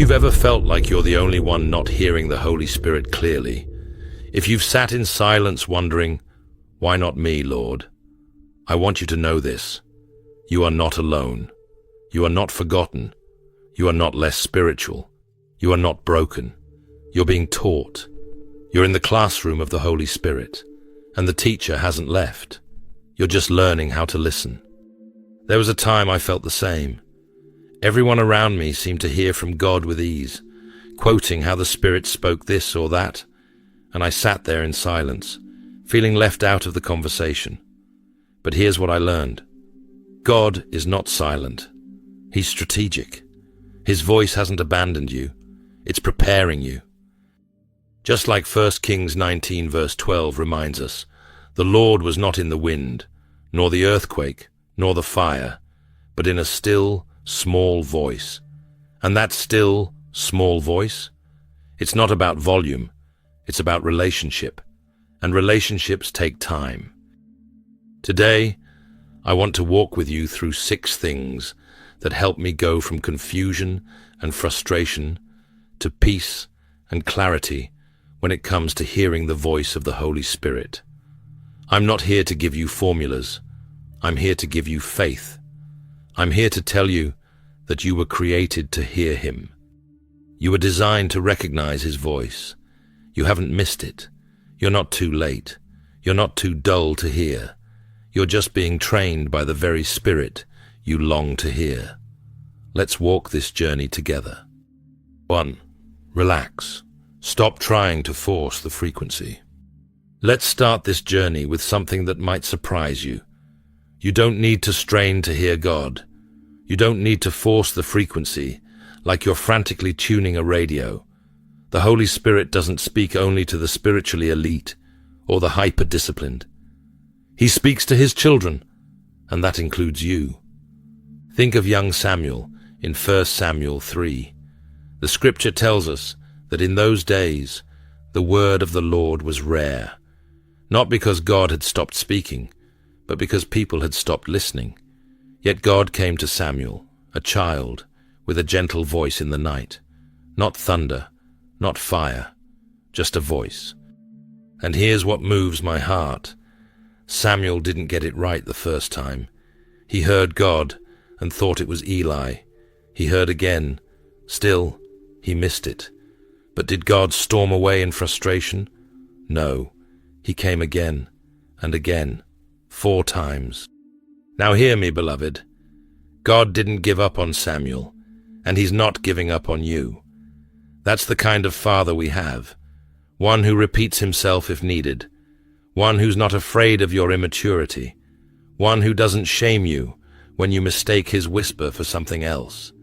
you've ever felt like you're the only one not hearing the Holy Spirit clearly, if you've sat in silence wondering, "Why not me, Lord?" I want you to know this. You are not alone. You are not forgotten. You are not less spiritual. You are not broken. You're being taught. You're in the classroom of the Holy Spirit, and the teacher hasn't left. You're just learning how to listen. There was a time I felt the same. Everyone around me seemed to hear from God with ease, quoting how the Spirit spoke this or that, and I sat there in silence, feeling left out of the conversation. But here's what I learned. God is not silent. He's strategic. His voice hasn't abandoned you. It's preparing you. Just like 1 Kings 19 verse 12 reminds us, the Lord was not in the wind, nor the earthquake, nor the fire, but in a still, small voice. And that still, small voice, it's not about volume, it's about relationship, and relationships take time. Today, I want to walk with you through 6 things that help me go from confusion and frustration to peace and clarity when it comes to hearing the voice of the Holy Spirit. I'm not here to give you formulas. I'm here to give you faith. I'm here to tell you that you were created to hear Him. You were designed to recognize His voice. You haven't missed it. You're not too late. You're not too dull to hear. You're just being trained by the very Spirit you long to hear. Let's walk this journey together. 1. Relax. Stop trying to force the frequency. Let's start this journey with something that might surprise you. You don't need to strain to hear God. You don't need to force the frequency like you're frantically tuning a radio. The Holy Spirit doesn't speak only to the spiritually elite or the hyper-disciplined. He speaks to His children, and that includes you. Think of young Samuel in 1 Samuel 3. The scripture tells us that in those days the word of the Lord was rare, not because God had stopped speaking, but because people had stopped listening. Yet God came to Samuel, a child, with a gentle voice in the night. Not thunder, not fire, just a voice. And here's what moves my heart. Samuel didn't get it right the first time. He heard God and thought it was Eli. He heard again. Still, he missed it. But did God storm away in frustration? No. He came again and again, 4 times. Now hear me, beloved. God didn't give up on Samuel, and He's not giving up on you. That's the kind of Father we have, one who repeats Himself if needed, one who's not afraid of your immaturity, one who doesn't shame you when you mistake His whisper for something else.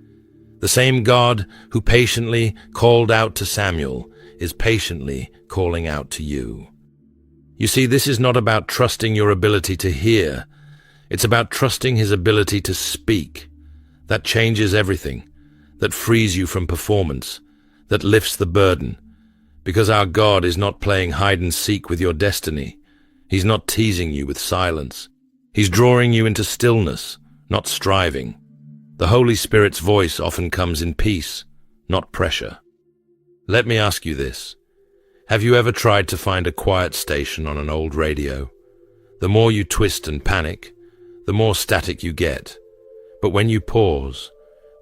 The same God who patiently called out to Samuel is patiently calling out to you. You see, this is not about trusting your ability to hear. It's about trusting His ability to speak. That changes everything, that frees you from performance, that lifts the burden. Because our God is not playing hide and seek with your destiny. He's not teasing you with silence. He's drawing you into stillness, not striving. The Holy Spirit's voice often comes in peace, not pressure. Let me ask you this. Have you ever tried to find a quiet station on an old radio? The more you twist and panic, the more static you get. But when you pause,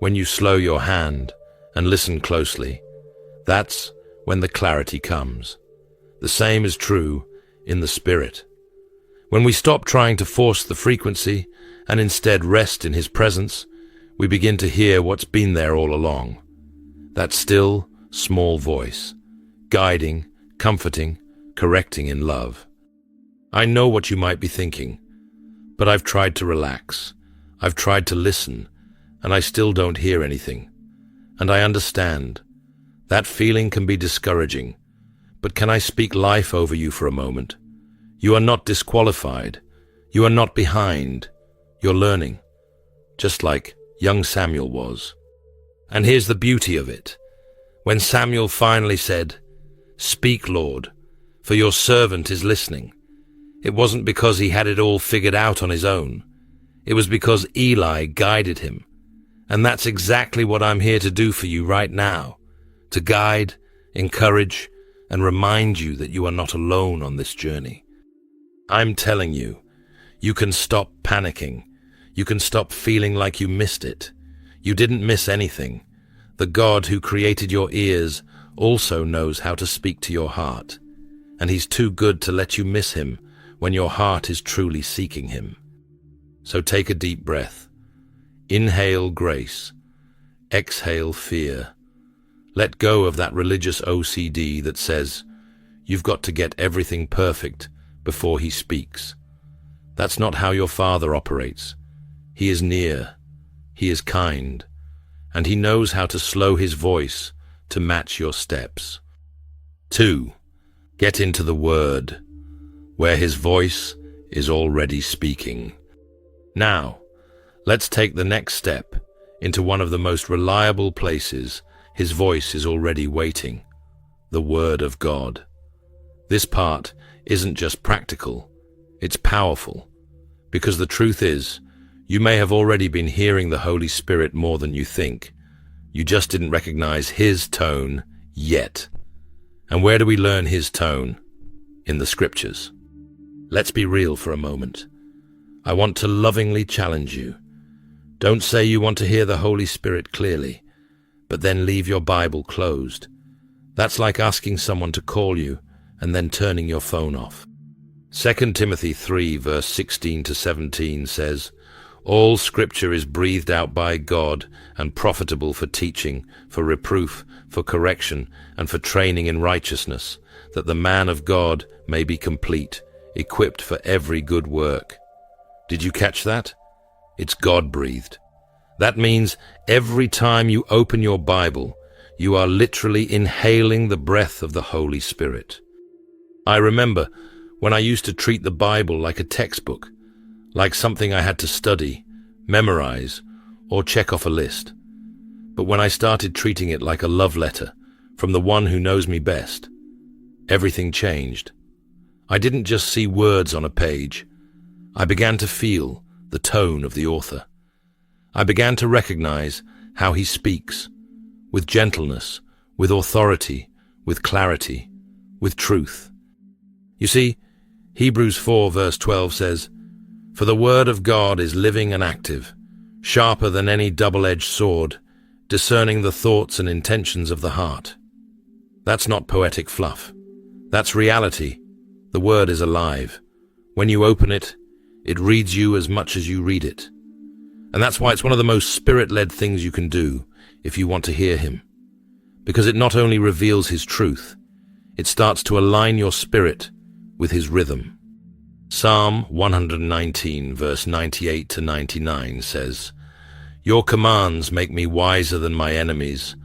when you slow your hand and listen closely, that's when the clarity comes. The same is true in the Spirit. When we stop trying to force the frequency and instead rest in His presence, we begin to hear what's been there all along. That still, small voice, guiding, comforting, correcting in love. I know what you might be thinking, but I've tried to relax. I've tried to listen, and I still don't hear anything. And I understand. That feeling can be discouraging, but can I speak life over you for a moment? You are not disqualified. You are not behind. You're learning, just like young Samuel was. And here's the beauty of it. When Samuel finally said, "Speak, Lord, for your servant is listening," it wasn't because he had it all figured out on his own. It was because Eli guided him. And that's exactly what I'm here to do for you right now, to guide, encourage, and remind you that you are not alone on this journey. I'm telling you, you can stop panicking. You can stop feeling like you missed it. You didn't miss anything. The God who created your ears also knows how to speak to your heart, and He's too good to let you miss Him when your heart is truly seeking Him. So take a deep breath. Inhale grace. Exhale fear. Let go of that religious OCD that says, you've got to get everything perfect before He speaks. That's not how your Father operates. He is near. He is kind. And He knows how to slow His voice to match your steps. 2. Get into the Word, where His voice is already speaking. Now, let's take the next step into one of the most reliable places His voice is already waiting, the Word of God. This part isn't just practical, it's powerful, because the truth is, you may have already been hearing the Holy Spirit more than you think. You just didn't recognize His tone yet. And where do we learn His tone? In the Scriptures. Let's be real for a moment. I want to lovingly challenge you. Don't say you want to hear the Holy Spirit clearly, but then leave your Bible closed. That's like asking someone to call you and then turning your phone off. 2 Timothy 3 verse 16 to 17 says, all Scripture is breathed out by God and profitable for teaching, for reproof, for correction, and for training in righteousness, that the man of God may be complete, equipped for every good work. Did you catch that? It's God-breathed. That means every time you open your Bible, you are literally inhaling the breath of the Holy Spirit. I remember when I used to treat the Bible like a textbook, like something I had to study, memorize, or check off a list. But when I started treating it like a love letter from the one who knows me best, everything changed. I didn't just see words on a page. I began to feel the tone of the author. I began to recognize how he speaks, with gentleness, with authority, with clarity, with truth. You see, Hebrews 4 verse 12 says, for the word of God is living and active, sharper than any double-edged sword, discerning the thoughts and intentions of the heart. That's not poetic fluff. That's reality. The word is alive. When you open it, it reads you as much as you read it. And that's why it's one of the most spirit-led things you can do if you want to hear Him. Because it not only reveals His truth, it starts to align your spirit with His rhythm. Psalm 119 verse 98 to 99 says, your commands make me wiser than my enemies.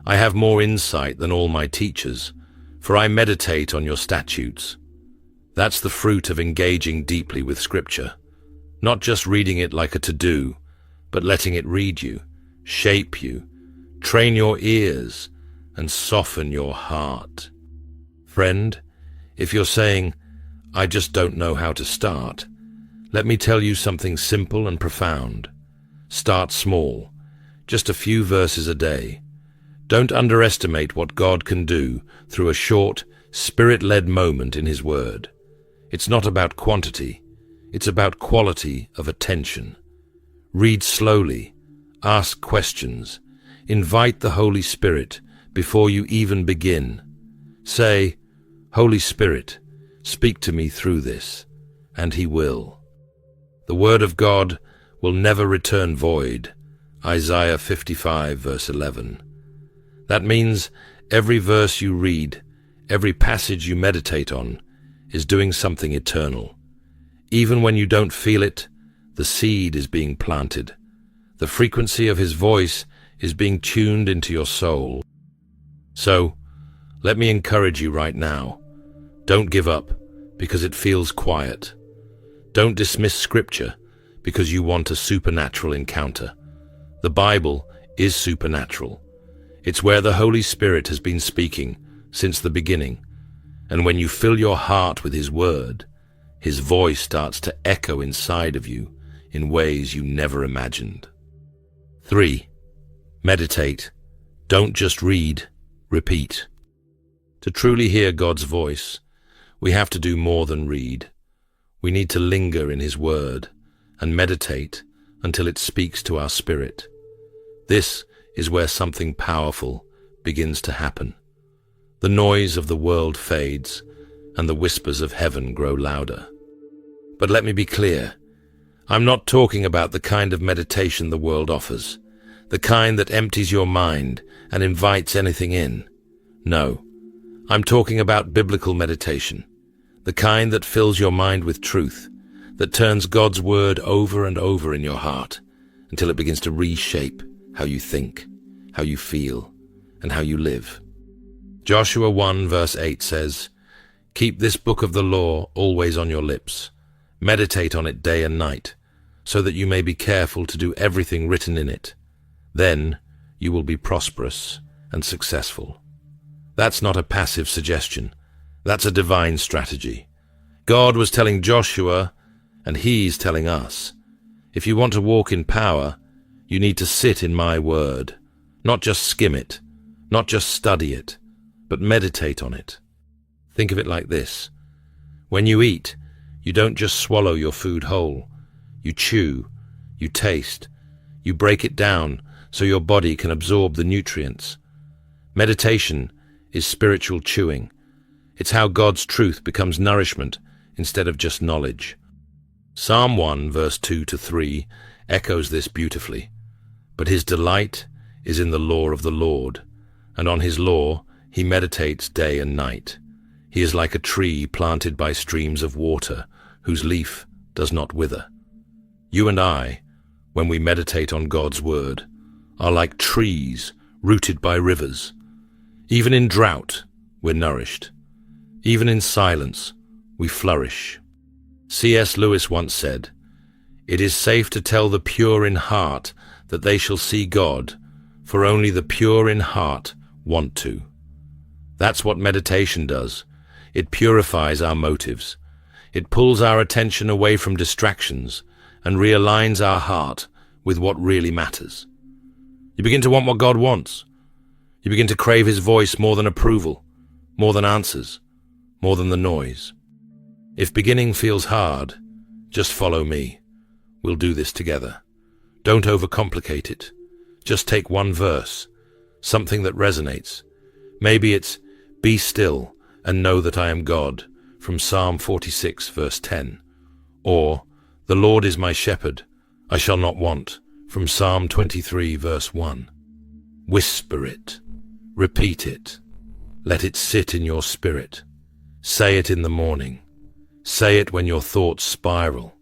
I have more insight than all my teachers, for I meditate on your statutes. That's the fruit of engaging deeply with Scripture, not just reading it like a to-do, but letting it read you, shape you, train your ears, and soften your heart. Friend, if you're saying, I just don't know how to start, let me tell you something simple and profound. Start small, just a few verses a day. Don't underestimate what God can do through a short, spirit-led moment in His Word. It's not about quantity, it's about quality of attention. Read slowly, ask questions, invite the Holy Spirit before you even begin. Say, Holy Spirit, speak to me through this, and He will. The Word of God will never return void. Isaiah 55 verse 11. That means every verse you read, every passage you meditate on, is doing something eternal. Even when you don't feel it, the seed is being planted. The frequency of His voice is being tuned into your soul. So, let me encourage you right now. Don't give up because it feels quiet. Don't dismiss Scripture because you want a supernatural encounter. The Bible is supernatural. It's where the Holy Spirit has been speaking since the beginning. And when you fill your heart with His Word, His voice starts to echo inside of you in ways you never imagined. 3. Meditate. Don't just read, repeat. To truly hear God's voice, we have to do more than read. We need to linger in His Word and meditate until it speaks to our spirit. This is where something powerful begins to happen. The noise of the world fades, and the whispers of heaven grow louder. But let me be clear, I'm not talking about the kind of meditation the world offers, the kind that empties your mind and invites anything in. No, I'm talking about biblical meditation, the kind that fills your mind with truth, that turns God's word over and over in your heart until it begins to reshape how you think, how you feel, and how you live. Joshua 1 verse 8 says, "Keep this book of the law always on your lips. Meditate on it day and night, so that you may be careful to do everything written in it. Then you will be prosperous and successful." That's not a passive suggestion. That's a divine strategy. God was telling Joshua, and He's telling us, if you want to walk in power, you need to sit in my word, not just skim it, not just study it, but meditate on it. Think of it like this. When you eat, you don't just swallow your food whole. You chew, you taste, you break it down so your body can absorb the nutrients. Meditation is spiritual chewing. It's how God's truth becomes nourishment instead of just knowledge. Psalm 1 verse 2 to 3 echoes this beautifully. But his delight is in the law of the Lord, and on his law he meditates day and night. He is like a tree planted by streams of water, whose leaf does not wither. You and I, when we meditate on God's word, are like trees rooted by rivers. Even in drought, we're nourished. Even in silence, we flourish. C.S. Lewis once said, "It is safe to tell the pure in heart that they shall see God, for only the pure in heart want to." That's what meditation does. It purifies our motives. It pulls our attention away from distractions and realigns our heart with what really matters. You begin to want what God wants. You begin to crave His voice more than approval, more than answers, more than the noise. If beginning feels hard, just follow me. We'll do this together. Don't overcomplicate it. Just take one verse, something that resonates. Maybe it's, "Be still and know that I am God," from Psalm 46 verse 10. Or, "The Lord is my shepherd, I shall not want," from Psalm 23 verse 1. Whisper it. Repeat it. Let it sit in your spirit. Say it in the morning. Say it when your thoughts spiral.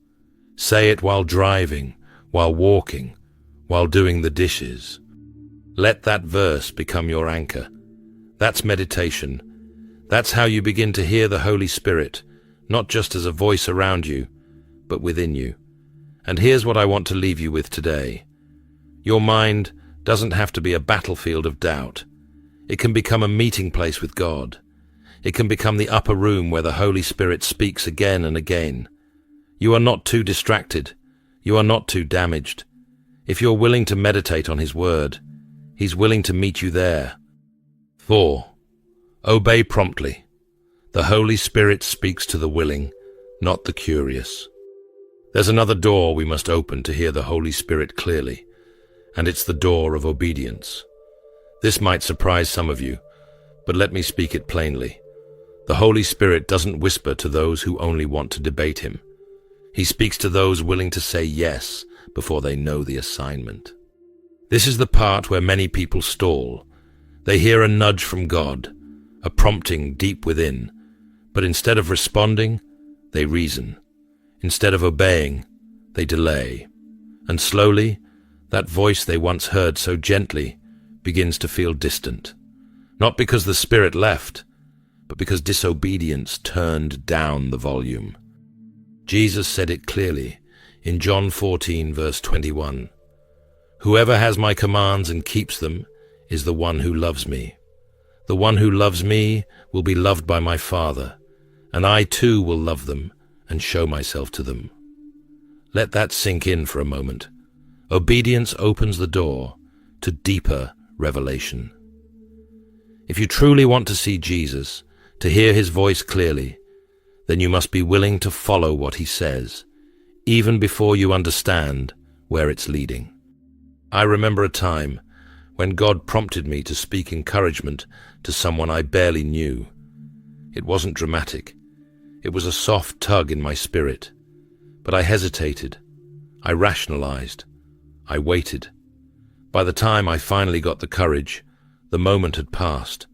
Say it while driving, while walking, while doing the dishes. Let that verse become your anchor. That's meditation. That's how you begin to hear the Holy Spirit, not just as a voice around you, but within you. And here's what I want to leave you with today. Your mind doesn't have to be a battlefield of doubt. It can become a meeting place with God. It can become the upper room where the Holy Spirit speaks again and again. You are not too distracted. You are not too damaged. If you're willing to meditate on His word, He's willing to meet you there. 4. Obey promptly. The Holy Spirit speaks to the willing, not the curious. There's another door we must open to hear the Holy Spirit clearly, and it's the door of obedience. This might surprise some of you, but let me speak it plainly. The Holy Spirit doesn't whisper to those who only want to debate Him. He speaks to those willing to say yes before they know the assignment. This is the part where many people stall. They hear a nudge from God, a prompting deep within, but instead of responding, they reason. Instead of obeying, they delay. And slowly, that voice they once heard so gently begins to feel distant. Not because the Spirit left, but because disobedience turned down the volume. Jesus said it clearly in John 14 verse 21. "Whoever has my commands and keeps them is the one who loves me. The one who loves me will be loved by my Father, and I too will love them and show myself to them." Let that sink in for a moment. Obedience opens the door to deeper revelation. If you truly want to see Jesus, to hear his voice clearly, then you must be willing to follow what he says, even before you understand where it's leading. I remember a time when God prompted me to speak encouragement to someone I barely knew. It wasn't dramatic. It was a soft tug in my spirit. But I hesitated. I rationalized. I waited. By the time I finally got the courage, the moment had passed,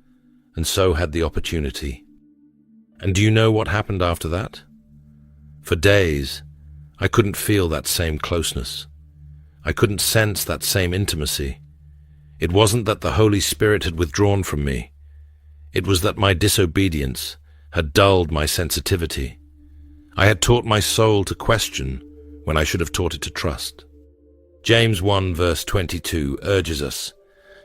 and so had the opportunity. And do you know what happened after that? For days, I couldn't feel that same closeness. I couldn't sense that same intimacy. It wasn't that the Holy Spirit had withdrawn from me. It was that my disobedience had dulled my sensitivity. I had taught my soul to question when I should have taught it to trust. James 1 verse 22 urges us,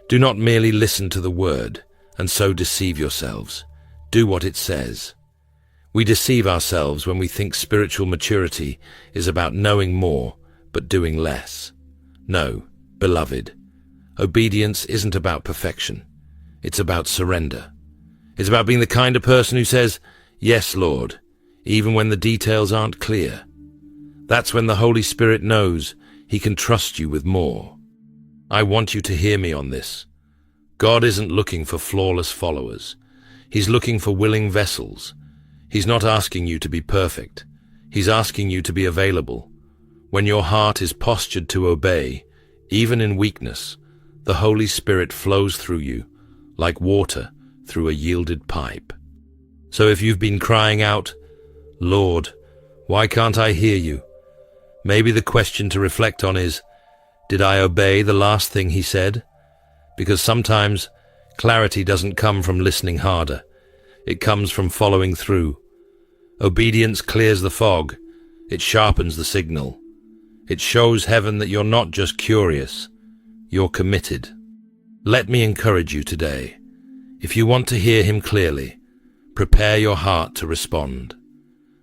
"Do not merely listen to the word and so deceive yourselves. Do what it says." We deceive ourselves when we think spiritual maturity is about knowing more but doing less. No, beloved, obedience isn't about perfection. It's about surrender. It's about being the kind of person who says, "Yes, Lord," even when the details aren't clear. That's when the Holy Spirit knows he can trust you with more. I want you to hear me on this. God isn't looking for flawless followers. He's looking for willing vessels. He's not asking you to be perfect. He's asking you to be available. When your heart is postured to obey, even in weakness, the Holy Spirit flows through you like water through a yielded pipe. So if you've been crying out, "Lord, why can't I hear you?" maybe the question to reflect on is, did I obey the last thing he said? Because sometimes clarity doesn't come from listening harder. It comes from following through. Obedience clears the fog. It sharpens the signal. It shows heaven that you're not just curious, you're committed. Let me encourage you today. If you want to hear him clearly, prepare your heart to respond.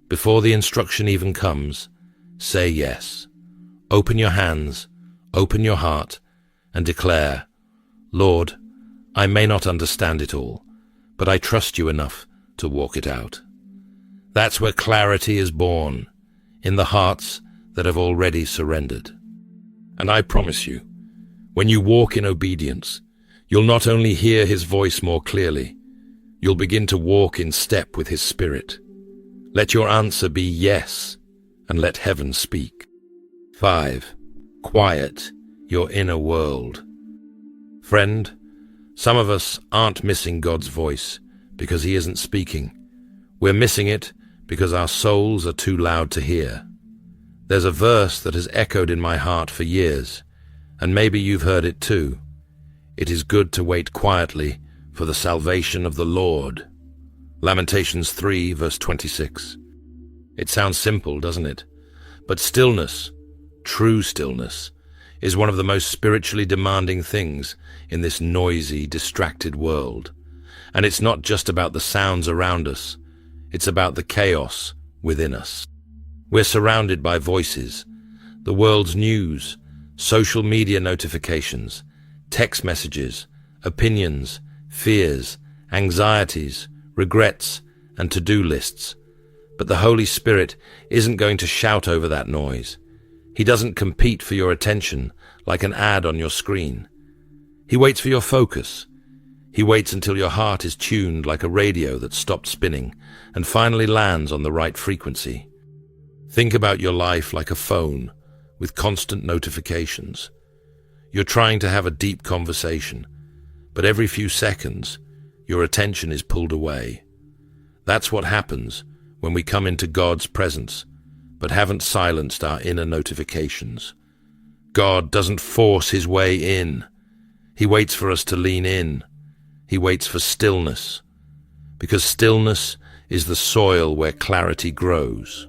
Before the instruction even comes, say yes. Open your hands, open your heart, and declare, "Lord, I may not understand it all, but I trust you enough to walk it out." That's where clarity is born, in the hearts that have already surrendered. And I promise you, when you walk in obedience, you'll not only hear his voice more clearly, you'll begin to walk in step with his Spirit. Let your answer be yes, and let heaven speak. 5. Quiet your inner world. Friend, some of us aren't missing God's voice because he isn't speaking. We're missing it because our souls are too loud to hear. There's a verse that has echoed in my heart for years, and maybe you've heard it too. It is good to wait quietly for the salvation of the Lord. Lamentations 3 verse 26. It sounds simple, doesn't it? But stillness, true stillness, is one of the most spiritually demanding things in this noisy, distracted world. And it's not just about the sounds around us, it's about the chaos within us. We're surrounded by voices, the world's news, social media notifications, text messages, opinions, fears, anxieties, regrets, and to-do lists. But the Holy Spirit isn't going to shout over that noise. He doesn't compete for your attention like an ad on your screen. He waits for your focus. He waits until your heart is tuned like a radio that stopped spinning and finally lands on the right frequency. Think about your life like a phone with constant notifications. You're trying to have a deep conversation, but every few seconds, your attention is pulled away. That's what happens when we come into God's presence, but haven't silenced our inner notifications. God doesn't force his way in. He waits for us to lean in. He waits for stillness, because stillness is the soil where clarity grows.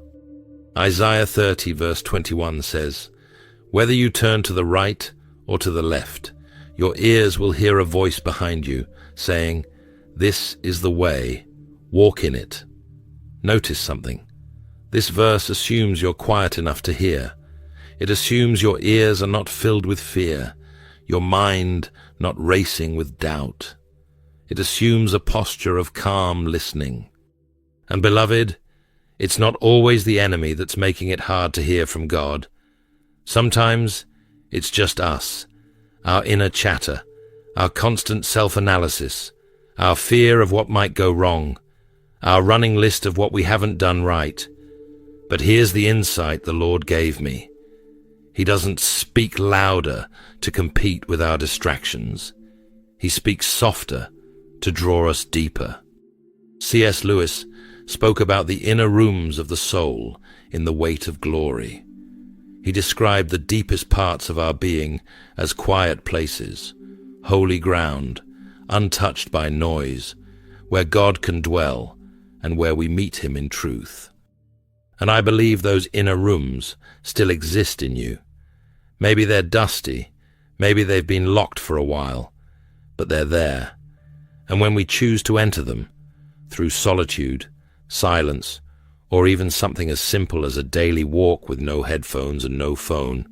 Isaiah 30 verse 21 says, "Whether you turn to the right or to the left, your ears will hear a voice behind you saying, 'This is the way, walk in it.'" Notice something. This verse assumes you're quiet enough to hear. It assumes your ears are not filled with fear. your mind not racing with doubt. It assumes a posture of calm listening. And beloved, it's not always the enemy that's making it hard to hear from God. Sometimes it's just us, our inner chatter, our constant self-analysis, our fear of what might go wrong, our running list of what we haven't done right. But here's the insight the Lord gave me. He doesn't speak louder to compete with our distractions. He speaks softer to draw us deeper. C.S. Lewis spoke about the inner rooms of the soul in The Weight of Glory. He described the deepest parts of our being as quiet places, holy ground, untouched by noise, where God can dwell and where we meet him in truth. And I believe those inner rooms still exist in you. Maybe they're dusty, maybe they've been locked for a while, but they're there. And when we choose to enter them, through solitude, silence, or even something as simple as a daily walk with no headphones and no phone,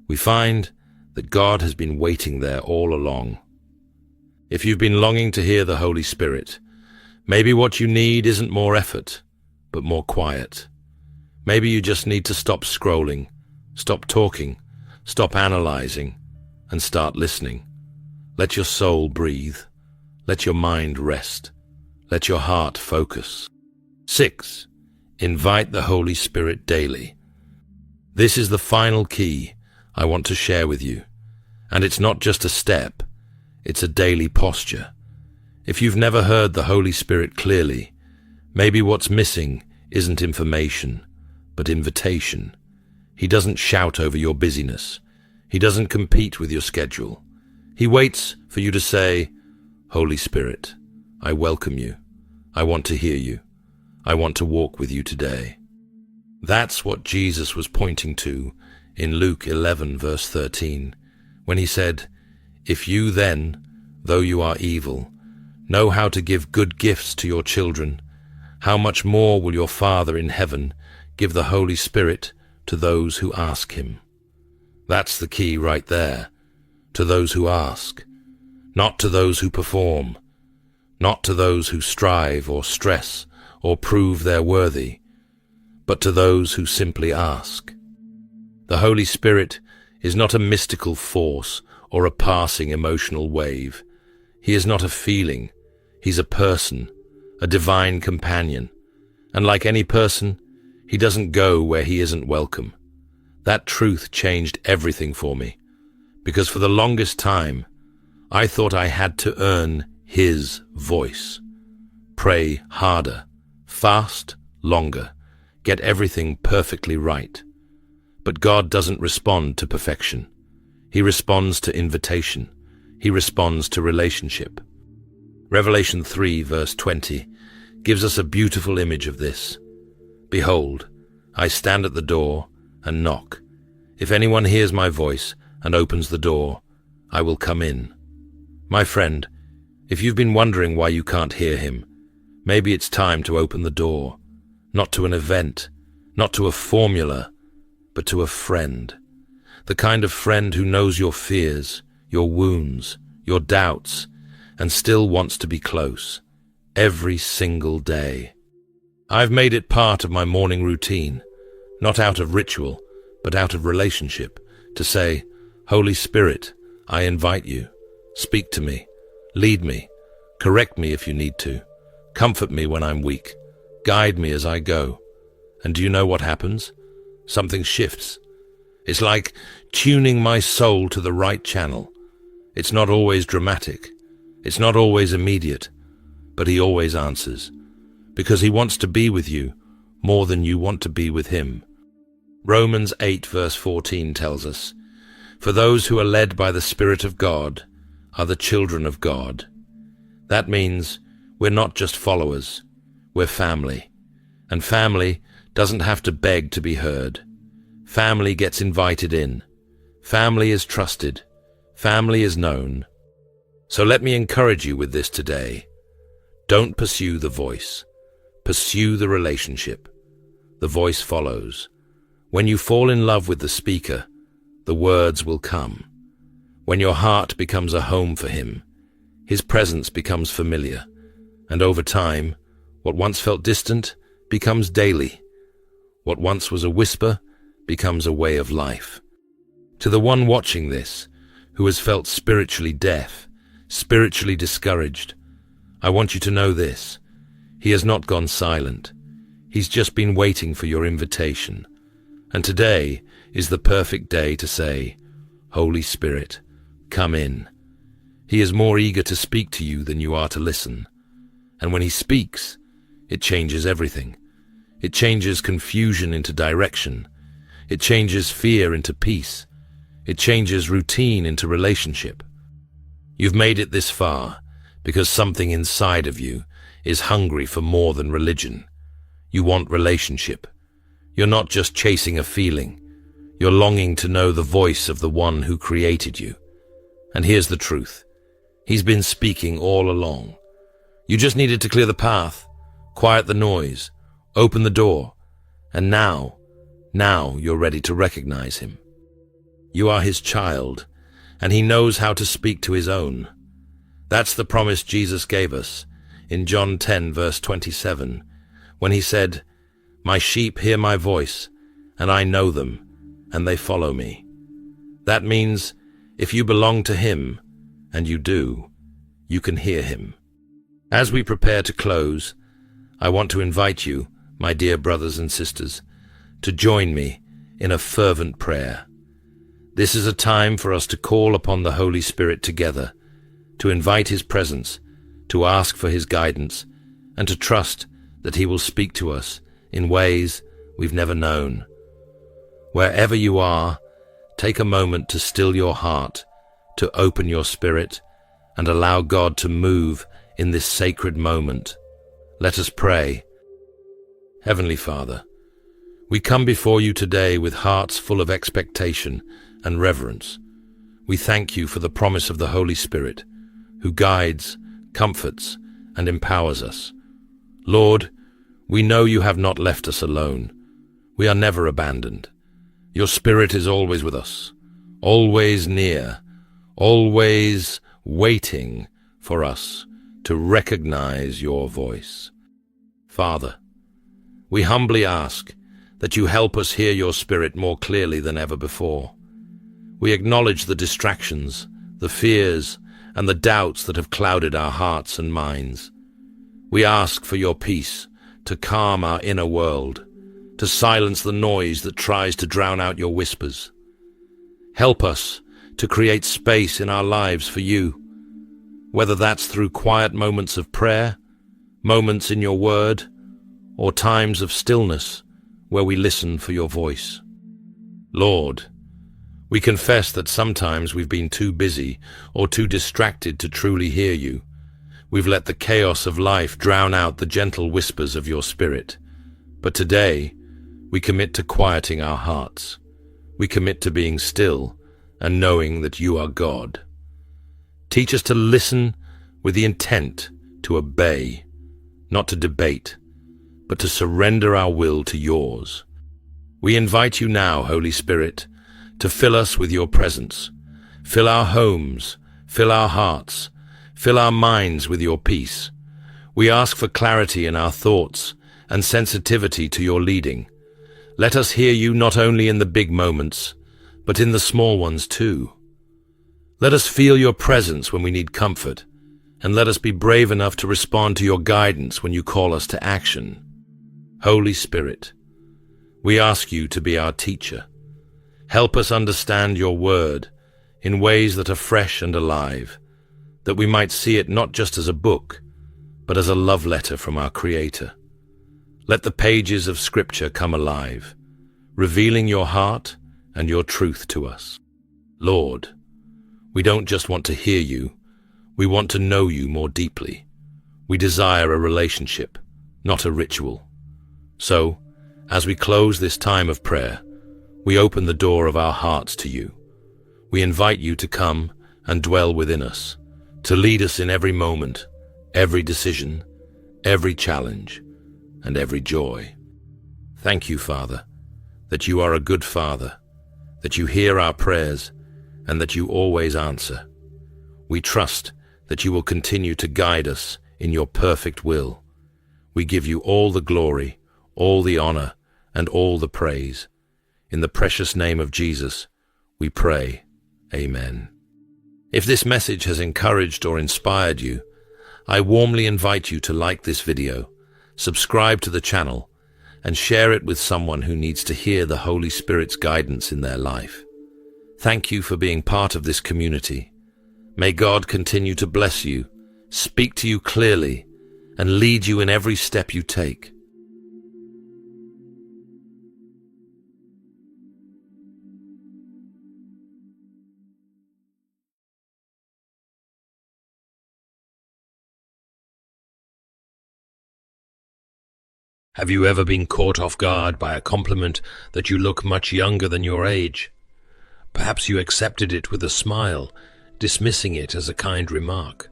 we find that God has been waiting there all along. If you've been longing to hear the Holy Spirit, maybe what you need isn't more effort, but more quiet. Maybe you just need to stop scrolling, stop talking, stop analyzing, and start listening. Let your soul breathe. Let your mind rest. Let your heart focus. 6. Invite the Holy Spirit daily. This is the final key I want to share with you. And it's not just a step, it's a daily posture. If you've never heard the Holy Spirit clearly, maybe what's missing isn't information, but invitation. He doesn't shout over your busyness. He doesn't compete with your schedule. He waits for you to say, "Holy Spirit, I welcome you. I want to hear you. I want to walk with you today." That's what Jesus was pointing to in Luke 11, verse 13, when he said, "If you then, though you are evil, know how to give good gifts to your children, how much more will your Father in heaven give the Holy Spirit to those who ask him?" That's the key right there. To those who ask, not to those who perform, not to those who strive or stress or prove they're worthy, but to those who simply ask. The Holy Spirit is not a mystical force or a passing emotional wave. He is not a feeling. He's a person, a divine companion. And like any person, he doesn't go where he isn't welcome. That truth changed everything for me, because for the longest time, I thought I had to earn his voice. Pray harder, fast longer, get everything perfectly right. But God doesn't respond to perfection. He responds to invitation. He responds to relationship. Revelation 3, verse 20, gives us a beautiful image of this. "Behold, I stand at the door and knock. If anyone hears my voice and opens the door, I will come in." My friend, if you've been wondering why you can't hear him, maybe it's time to open the door, not to an event, not to a formula, but to a friend. The kind of friend who knows your fears, your wounds, your doubts, and still wants to be close, every single day. I've made it part of my morning routine, not out of ritual, but out of relationship, to say, "Holy Spirit, I invite you. Speak to me, lead me, correct me if you need to, comfort me when I'm weak, guide me as I go." And do you know what happens? Something shifts. It's like tuning my soul to the right channel. It's not always dramatic. It's not always immediate, but he always answers, because he wants to be with you more than you want to be with him. Romans 8, verse 14 tells us, "For those who are led by the Spirit of God are the children of God." That means we're not just followers, we're family. And family doesn't have to beg to be heard. Family gets invited in. Family is trusted. Family is known. So let me encourage you with this today. Don't pursue the voice. Pursue the relationship. The voice follows. When you fall in love with the speaker, the words will come. When your heart becomes a home for him, his presence becomes familiar, and over time, what once felt distant becomes daily. What once was a whisper becomes a way of life. To the one watching this, who has felt spiritually deaf, spiritually discouraged, I want you to know this: he has not gone silent. He's just been waiting for your invitation. And today is the perfect day to say, Holy Spirit, come in. He is more eager to speak to you than you are to listen. And when he speaks, it changes everything. It changes confusion into direction. It changes fear into peace. It changes routine into relationship. You've made it this far because something inside of you is hungry for more than religion. You want relationship. You're not just chasing a feeling. You're longing to know the voice of the one who created you. And here's the truth. He's been speaking all along. You just needed to clear the path, quiet the noise, open the door, and now you're ready to recognize him. You are his child, and he knows how to speak to his own. That's the promise Jesus gave us in John 10, verse 27, when he said, My sheep hear my voice, and I know them, and they follow me. That means if you belong to him, and you do, you can hear him. As we prepare to close, I want to invite you, my dear brothers and sisters, to join me in a fervent prayer. This is a time for us to call upon the Holy Spirit together, to invite his presence, to ask for his guidance, and to trust that he will speak to us in ways we've never known. Wherever you are, take a moment to still your heart, to open your spirit, and allow God to move in this sacred moment. Let us pray. Heavenly Father, we come before you today with hearts full of expectation and reverence. We thank you for the promise of the Holy Spirit, who guides, comforts, and empowers us. Lord, we know you have not left us alone. We are never abandoned. Your Spirit is always with us, always near, always waiting for us to recognize your voice. Father, we humbly ask that you help us hear your Spirit more clearly than ever before. We acknowledge the distractions, the fears, and the doubts that have clouded our hearts and minds. We ask for your peace to calm our inner world, to silence the noise that tries to drown out your whispers. Help us to create space in our lives for you, whether that's through quiet moments of prayer, moments in your word, or times of stillness where we listen for your voice. Lord, we confess that sometimes we've been too busy or too distracted to truly hear you. We've let the chaos of life drown out the gentle whispers of your Spirit. But today, we commit to quieting our hearts. We commit to being still and knowing that you are God. Teach us to listen with the intent to obey, not to debate, but to surrender our will to yours. We invite you now, Holy Spirit, to fill us with your presence. Fill our homes, fill our hearts, fill our minds with your peace. We ask for clarity in our thoughts and sensitivity to your leading. Let us hear you not only in the big moments, but in the small ones too. Let us feel your presence when we need comfort, and let us be brave enough to respond to your guidance when you call us to action. Holy Spirit, we ask you to be our teacher. Help us understand your word in ways that are fresh and alive, that we might see it not just as a book, but as a love letter from our Creator. Let the pages of Scripture come alive, revealing your heart and your truth to us. Lord, we don't just want to hear you, we want to know you more deeply. We desire a relationship, not a ritual. So, as we close this time of prayer, we open the door of our hearts to you. We invite you to come and dwell within us, to lead us in every moment, every decision, every challenge, and every joy. Thank you, Father, that you are a good Father, that you hear our prayers, and that you always answer. We trust that you will continue to guide us in your perfect will. We give you all the glory, all the honor, and all the praise. In the precious name of Jesus, we pray. Amen. If this message has encouraged or inspired you, I warmly invite you to like this video, subscribe to the channel, and share it with someone who needs to hear the Holy Spirit's guidance in their life. Thank you for being part of this community. May God continue to bless you, speak to you clearly, and lead you in every step you take. Have you ever been caught off guard by a compliment that you look much younger than your age? Perhaps you accepted it with a smile, dismissing it as a kind remark.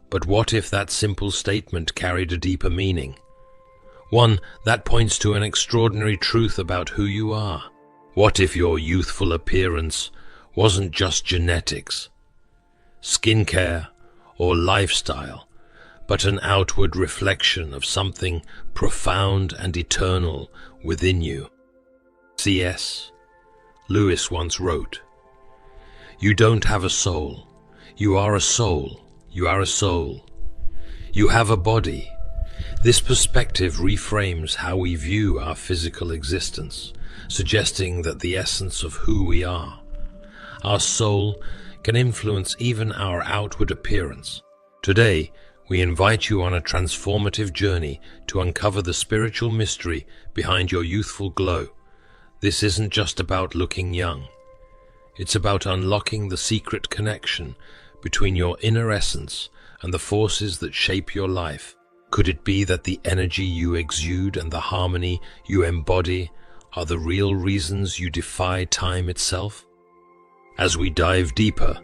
But what if that simple statement carried a deeper meaning? One that points to an extraordinary truth about who you are. What if your youthful appearance wasn't just genetics, skincare, or lifestyle, but an outward reflection of something profound and eternal within you? C.S. Lewis once wrote, "You don't have a soul. You are a soul. You are a soul. You have a body." This perspective reframes how we view our physical existence, suggesting that the essence of who we are, our soul, can influence even our outward appearance. Today, we invite you on a transformative journey to uncover the spiritual mystery behind your youthful glow. This isn't just about looking young. It's about unlocking the secret connection between your inner essence and the forces that shape your life. Could it be that the energy you exude and the harmony you embody are the real reasons you defy time itself? As we dive deeper,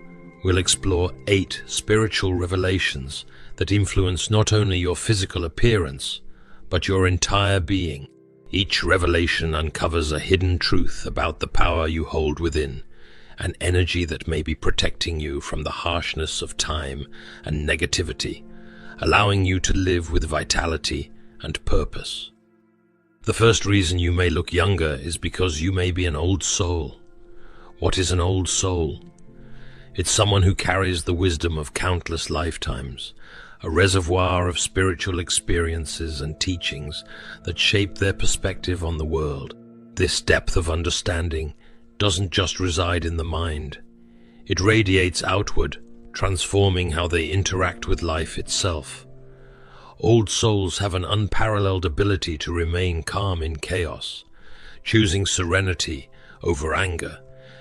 we'll explore 8 spiritual revelations that influence not only your physical appearance, but your entire being. Each revelation uncovers a hidden truth about the power you hold within, an energy that may be protecting you from the harshness of time and negativity, allowing you to live with vitality and purpose. The first reason you may look younger is because you may be an old soul. What is an old soul? It's someone who carries the wisdom of countless lifetimes, a reservoir of spiritual experiences and teachings that shape their perspective on the world. This depth of understanding doesn't just reside in the mind. It radiates outward, transforming how they interact with life itself. Old souls have an unparalleled ability to remain calm in chaos, choosing serenity over anger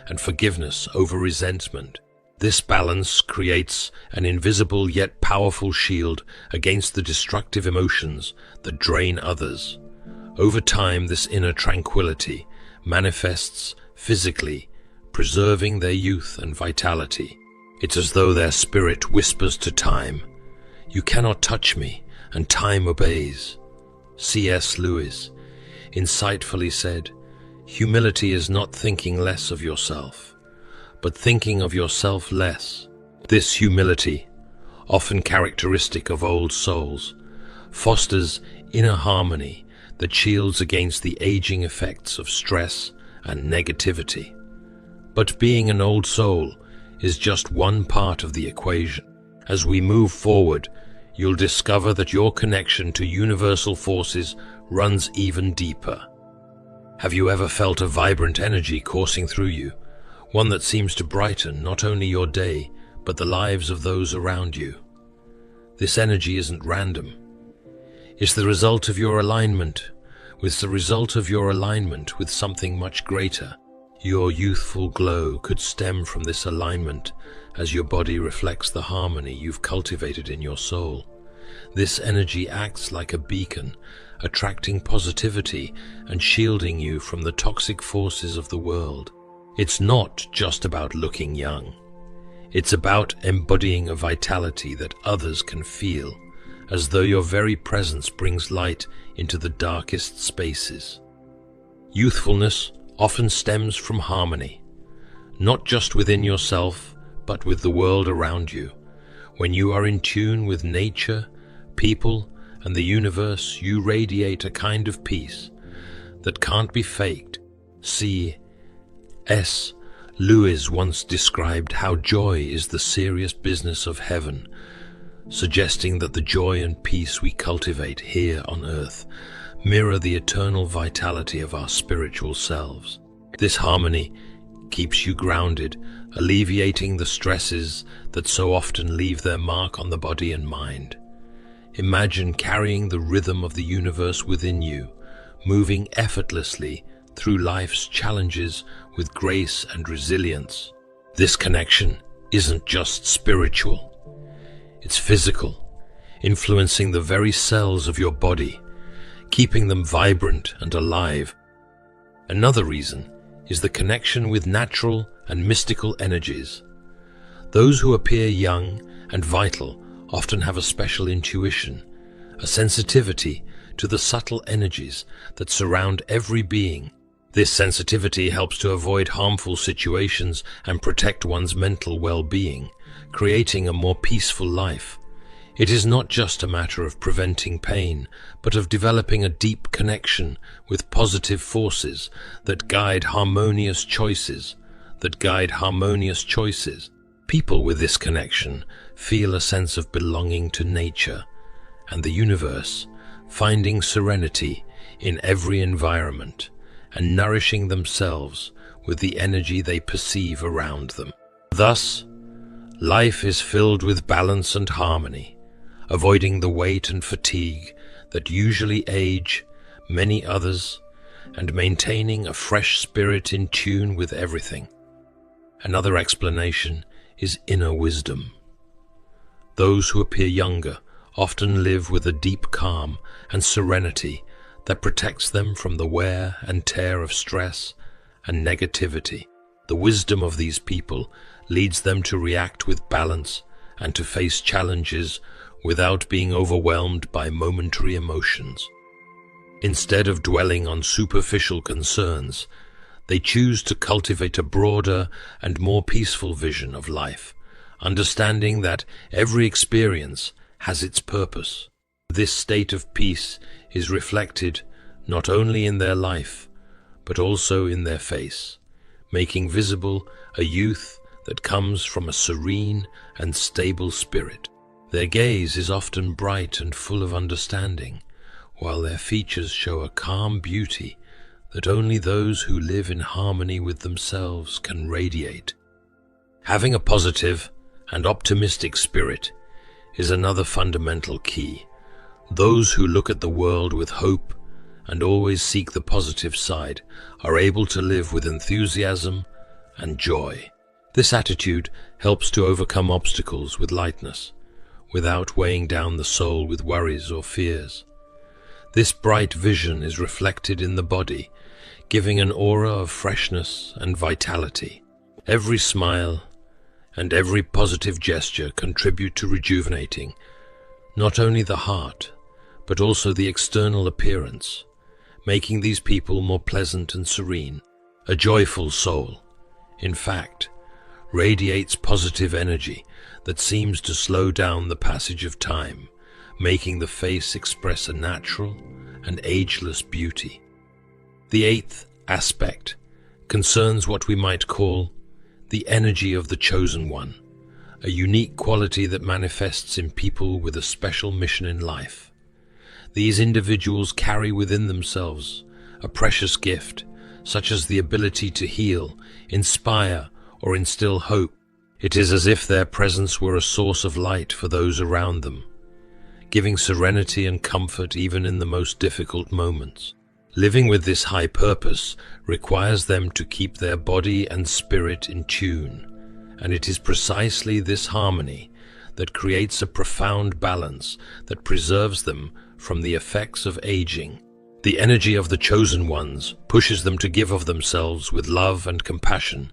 and forgiveness over resentment. This balance creates an invisible yet powerful shield against the destructive emotions that drain others. Over time, this inner tranquility manifests physically, preserving their youth and vitality. It's as though their spirit whispers to time, "You cannot touch me," and time obeys. C.S. Lewis insightfully said, "Humility is not thinking less of yourself, but thinking of yourself less." This humility, often characteristic of old souls, fosters inner harmony that shields against the aging effects of stress and negativity. But being an old soul is just one part of the equation. As we move forward, you'll discover that your connection to universal forces runs even deeper. Have you ever felt a vibrant energy coursing through you? One that seems to brighten not only your day, but the lives of those around you. This energy isn't random. It's the result of your alignment. It's the result of your alignment with something much greater. Your youthful glow could stem from this alignment as your body reflects the harmony you've cultivated in your soul. This energy acts like a beacon, attracting positivity and shielding you from the toxic forces of the world. It's not just about looking young. It's about embodying a vitality that others can feel, as though your very presence brings light into the darkest spaces. Youthfulness often stems from harmony, not just within yourself, but with the world around you. When you are in tune with nature, people, and the universe, you radiate a kind of peace that can't be faked. C.S. Lewis once described how joy is the serious business of heaven, suggesting that the joy and peace we cultivate here on earth mirror the eternal vitality of our spiritual selves. This harmony keeps you grounded, alleviating the stresses that so often leave their mark on the body and mind. Imagine carrying the rhythm of the universe within you, moving effortlessly through life's challenges with grace and resilience. This connection isn't just spiritual, it's physical, influencing the very cells of your body, keeping them vibrant and alive. Another reason is the connection with natural and mystical energies. Those who appear young and vital often have a special intuition, a sensitivity to the subtle energies that surround every being. This sensitivity helps to avoid harmful situations and protect one's mental well-being, creating a more peaceful life. It is not just a matter of preventing pain, but of developing a deep connection with positive forces that guide harmonious choices. People with this connection feel a sense of belonging to nature and the universe, finding serenity in every environment and nourishing themselves with the energy they perceive around them. Thus, life is filled with balance and harmony, avoiding the weight and fatigue that usually age many others, and maintaining a fresh spirit in tune with everything. Another explanation is inner wisdom. Those who appear younger often live with a deep calm and serenity that protects them from the wear and tear of stress and negativity. The wisdom of these people leads them to react with balance and to face challenges without being overwhelmed by momentary emotions. Instead of dwelling on superficial concerns, they choose to cultivate a broader and more peaceful vision of life, understanding that every experience has its purpose. This state of peace is reflected not only in their life, but also in their face, making visible a youth that comes from a serene and stable spirit. Their gaze is often bright and full of understanding, while their features show a calm beauty that only those who live in harmony with themselves can radiate. Having a positive and optimistic spirit is another fundamental key. Those who look at the world with hope and always seek the positive side are able to live with enthusiasm and joy. This attitude helps to overcome obstacles with lightness, without weighing down the soul with worries or fears. This bright vision is reflected in the body, giving an aura of freshness and vitality. Every smile and every positive gesture contribute to rejuvenating not only the heart, but also the external appearance, making these people more pleasant and serene. A joyful soul, in fact, radiates positive energy that seems to slow down the passage of time, making the face express a natural and ageless beauty. The eighth aspect concerns what we might call the energy of the chosen one, a unique quality that manifests in people with a special mission in life. These individuals carry within themselves a precious gift, such as the ability to heal, inspire, or instill hope. It is as if their presence were a source of light for those around them, giving serenity and comfort even in the most difficult moments. Living with this high purpose requires them to keep their body and spirit in tune, and it is precisely this harmony that creates a profound balance that preserves them from the effects of aging. The energy of the chosen ones pushes them to give of themselves with love and compassion,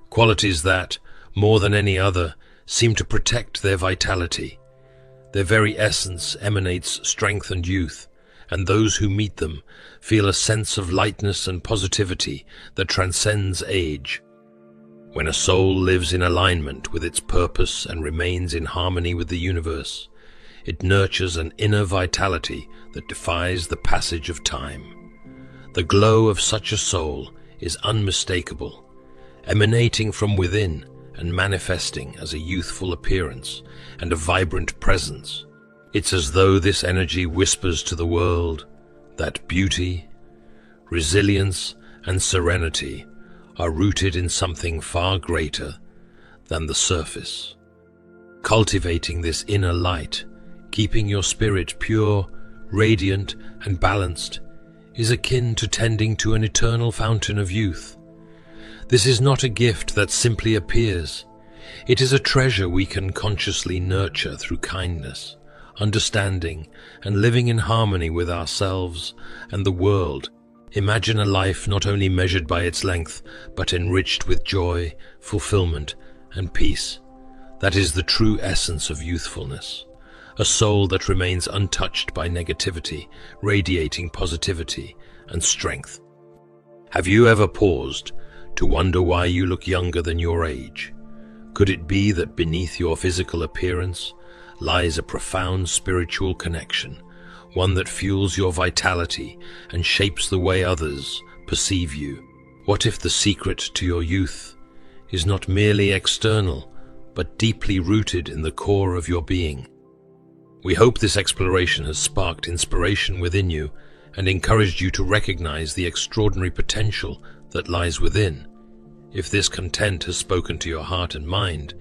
qualities that, more than any other, seem to protect their vitality. Their very essence emanates strength and youth, and those who meet them feel a sense of lightness and positivity that transcends age. When a soul lives in alignment with its purpose and remains in harmony with the universe, it nurtures an inner vitality that defies the passage of time. The glow of such a soul is unmistakable, emanating from within and manifesting as a youthful appearance and a vibrant presence. It's as though this energy whispers to the world that beauty, resilience, and serenity are rooted in something far greater than the surface. Cultivating this inner light, keeping your spirit pure, radiant, and balanced, is akin to tending to an eternal fountain of youth. This is not a gift that simply appears. It is a treasure we can consciously nurture through kindness, understanding, and living in harmony with ourselves and the world. Imagine a life not only measured by its length, but enriched with joy, fulfillment, and peace. That is the true essence of youthfulness. A soul that remains untouched by negativity, radiating positivity and strength. Have you ever paused to wonder why you look younger than your age? Could it be that beneath your physical appearance lies a profound spiritual connection, one that fuels your vitality and shapes the way others perceive you? What if the secret to your youth is not merely external, but deeply rooted in the core of your being? We hope this exploration has sparked inspiration within you and encouraged you to recognize the extraordinary potential that lies within. If this content has spoken to your heart and mind,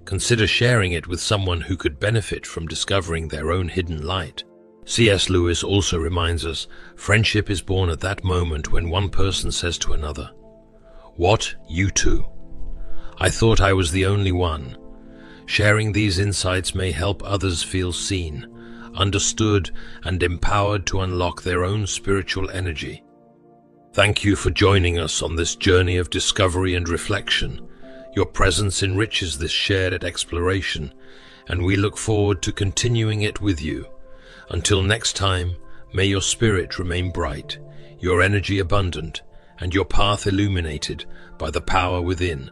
consider sharing it with someone who could benefit from discovering their own hidden light. C.S. Lewis also reminds us, friendship is born at that moment when one person says to another, "What, you too? I thought I was the only one." Sharing these insights may help others feel seen, understood, and empowered to unlock their own spiritual energy. Thank you for joining us on this journey of discovery and reflection. Your presence enriches this shared exploration, and we look forward to continuing it with you. Until next time, may your spirit remain bright, your energy abundant, and your path illuminated by the power within.